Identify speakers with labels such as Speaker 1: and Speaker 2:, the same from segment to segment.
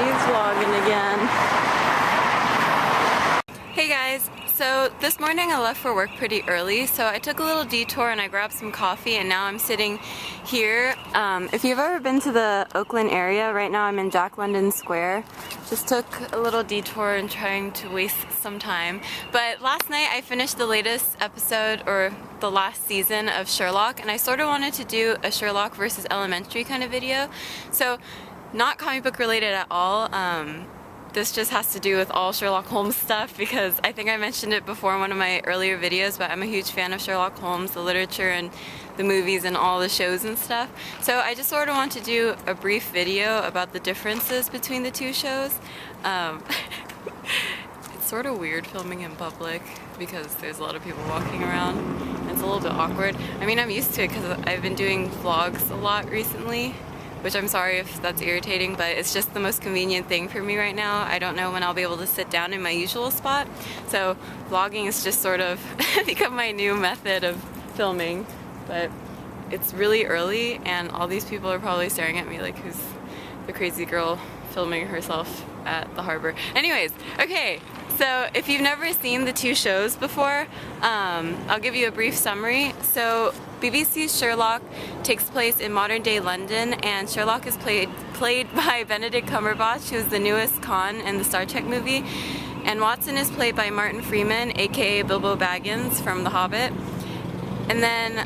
Speaker 1: She's vlogging again. Hey guys, so this morning I left for work pretty early, so I took a little detour and I grabbed some coffee, and now I'm sitting here. If you've ever been to the Oakland area, right now I'm in Jack London Square. Just took a little detour and trying to waste some time. But last night I finished the latest episode, or the last season of Sherlock, and I sort of wanted to do a Sherlock versus Elementary kind of video. So not comic book related at all. This just has to do with all Sherlock Holmes stuff, because I think I mentioned it before in one of my earlier videos, but I'm a huge fan of Sherlock Holmes, the literature and the movies and all the shows and stuff. So I just sort of want to do a brief video about the differences between the two shows. It's sort of weird filming in public because there's a lot of people walking around and it's a little bit awkward. I mean, I'm used to it because I've been doing vlogs a lot recently, which I'm sorry if that's irritating, but it's just the most convenient thing for me right now. I don't know when I'll be able to sit down in my usual spot, so vlogging is just sort of become my new method of filming. But it's really early and all these people are probably staring at me like, who's the crazy girl filming herself at the harbor? Anyways, okay, so if you've never seen the two shows before, I'll give you a brief summary. So BBC's Sherlock takes place in modern day London, and Sherlock is played by Benedict Cumberbatch, who's the newest Khan in the Star Trek movie, and Watson is played by Martin Freeman, aka Bilbo Baggins from The Hobbit. And then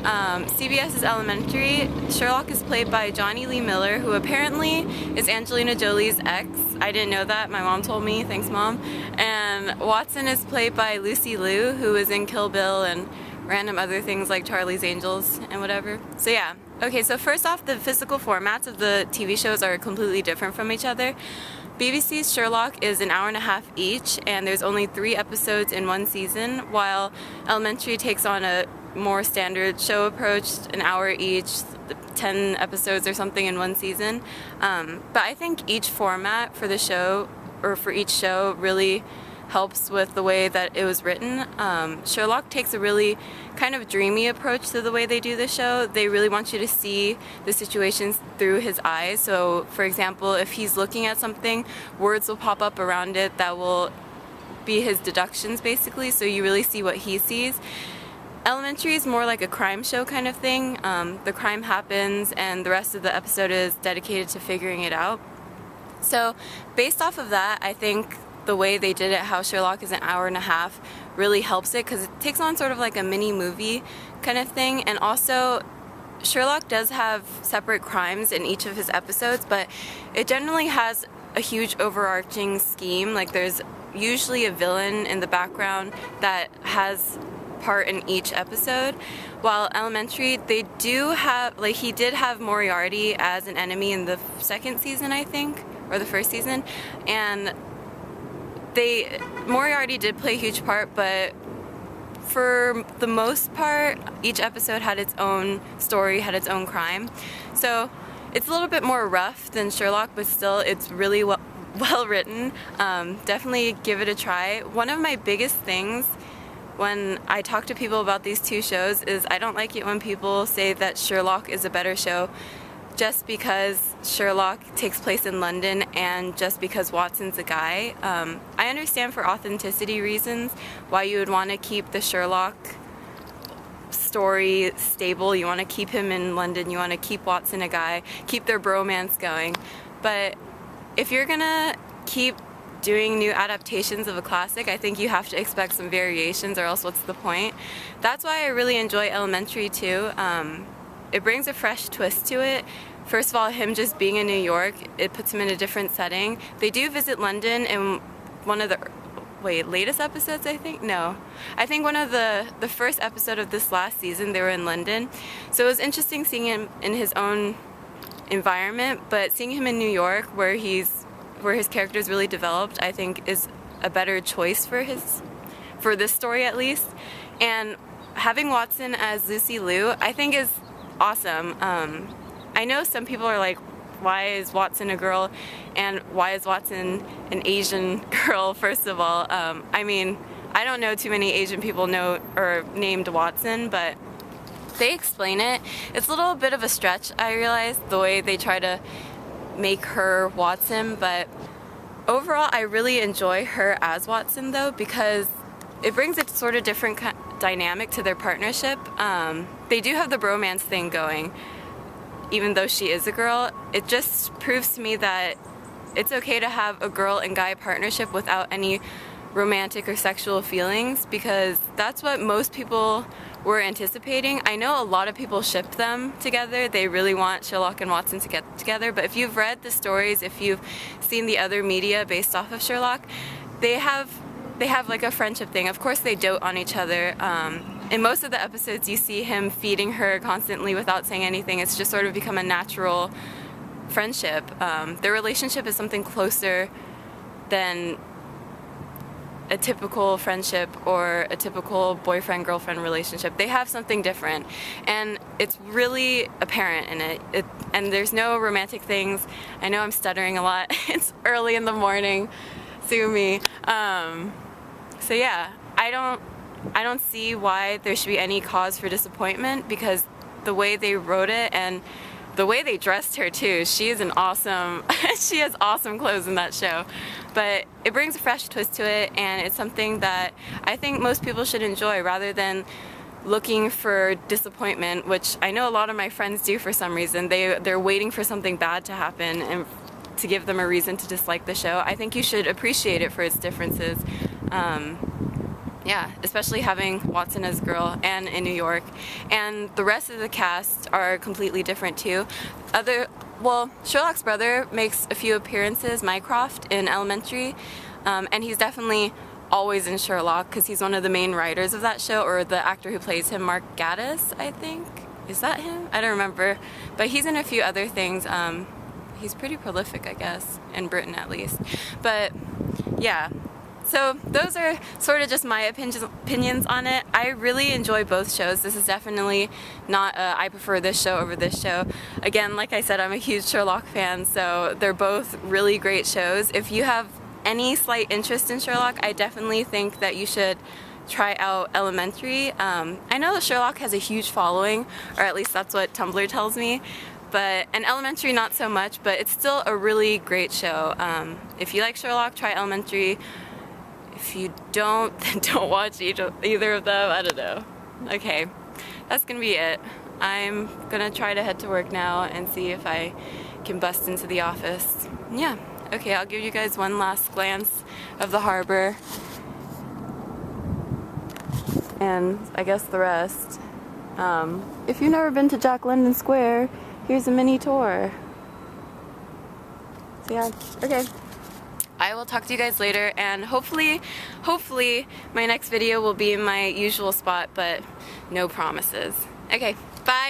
Speaker 1: CBS's Elementary, Sherlock is played by Johnny Lee Miller, who apparently is Angelina Jolie's ex. I didn't know that, my mom told me, thanks mom. And Watson is played by Lucy Liu, who is in Kill Bill and random other things like Charlie's Angels and whatever. So yeah. Okay, so first off, the physical formats of the TV shows are completely different from each other. BBC's Sherlock is an hour and a half each, and there's only 3 episodes in one season, while Elementary takes on a more standard show approach, an hour each, 10 episodes or something in one season. But I think each format for the show, or for each show, really helps with the way that it was written. Sherlock takes a really kind of dreamy approach to the way they do the show. They really want you to see the situations through his eyes. So, for example, if he's looking at something, words will pop up around it that will be his deductions, basically, so you really see what he sees. Elementary is more like a crime show kind of thing. The crime happens and the rest of the episode is dedicated to figuring it out. So based off of that, I think the way they did it, how Sherlock is an hour and a half, really helps it, because it takes on sort of like a mini movie kind of thing. And also, Sherlock does have separate crimes in each of his episodes, but it generally has a huge overarching scheme. Like, there's usually a villain in the background that has part in each episode. While Elementary, they do have, like, he did have Moriarty as an enemy in the second season, I think, or the first season, and Moriarty did play a huge part, but for the most part, each episode had its own story, had its own crime. So it's a little bit more rough than Sherlock, but still it's really well written. Definitely give it a try. One of my biggest things when I talk to people about these two shows is I don't like it when people say that Sherlock is a better show just because Sherlock takes place in London and just because Watson's a guy. I understand for authenticity reasons why you would want to keep the Sherlock story stable. You want to keep him in London, you want to keep Watson a guy, keep their bromance going. But if you're gonna keep doing new adaptations of a classic, I think you have to expect some variations, or else what's the point? That's why I really enjoy Elementary too. It brings a fresh twist to it. First of all, him just being in New York, it puts him in a different setting. They do visit London in one of the latest episodes, I think? No. I think one of the first episode of this last season, they were in London. So it was interesting seeing him in his own environment, but seeing him in New York, where his character is really developed, I think is a better choice for this story at least. And having Watson as Lucy Liu, I think is awesome. I know some people are like, why is Watson a girl, and why is Watson an Asian girl, first of all? I mean, I don't know too many Asian people named Watson, but they explain it. It's a little bit of a stretch, I realize, the way they try to make her Watson, but Overall, I really enjoy her as Watson though, because it brings a sort of different dynamic to their partnership. They do have the bromance thing going, even though she is a girl. It just proves to me that it's okay to have a girl and guy partnership without any romantic or sexual feelings, because that's what most people were anticipating. I know a lot of people ship them together. They really want Sherlock and Watson to get together, but if you've read the stories, if you've seen the other media based off of Sherlock, they have like a friendship thing. Of course they dote on each other. In most of the episodes you see him feeding her constantly without saying anything. It's just sort of become a natural friendship. Their relationship is something closer than a typical friendship or a typical boyfriend-girlfriend relationship. They have something different, and it's really apparent in it. And there's no romantic things. I know I'm stuttering a lot. It's early in the morning. Sue me. So yeah, I don't see why there should be any cause for disappointment, because the way they wrote it and the way they dressed her too, she has awesome clothes in that show. But it brings a fresh twist to it, and it's something that I think most people should enjoy rather than looking for disappointment, which I know a lot of my friends do for some reason. They're waiting for something bad to happen and to give them a reason to dislike the show. I think you should appreciate it for its differences. Yeah, especially having Watson as a girl and in New York. And the rest of the cast are completely different too. Sherlock's brother makes a few appearances, Mycroft, in Elementary, and he's definitely always in Sherlock because he's one of the main writers of that show, or the actor who plays him, Mark Gatiss, I think. Is that him? I don't remember. But he's in a few other things. He's pretty prolific, I guess, in Britain at least. But yeah. So those are sort of just my opinions on it. I really enjoy both shows. This is definitely not I prefer this show over this show. Again, like I said, I'm a huge Sherlock fan, so they're both really great shows. If you have any slight interest in Sherlock, I definitely think that you should try out Elementary. I know that Sherlock has a huge following, or at least that's what Tumblr tells me. And Elementary not so much, but it's still a really great show. If you like Sherlock, try Elementary. If you don't, then don't watch either of them. I don't know. Okay, that's gonna be it. I'm gonna try to head to work now and see if I can bust into the office. Yeah, okay, I'll give you guys one last glance of the harbor. And I guess the rest. If you've never been to Jack London Square, here's a mini tour. So yeah, okay. I will talk to you guys later, and hopefully my next video will be in my usual spot, but no promises. Okay.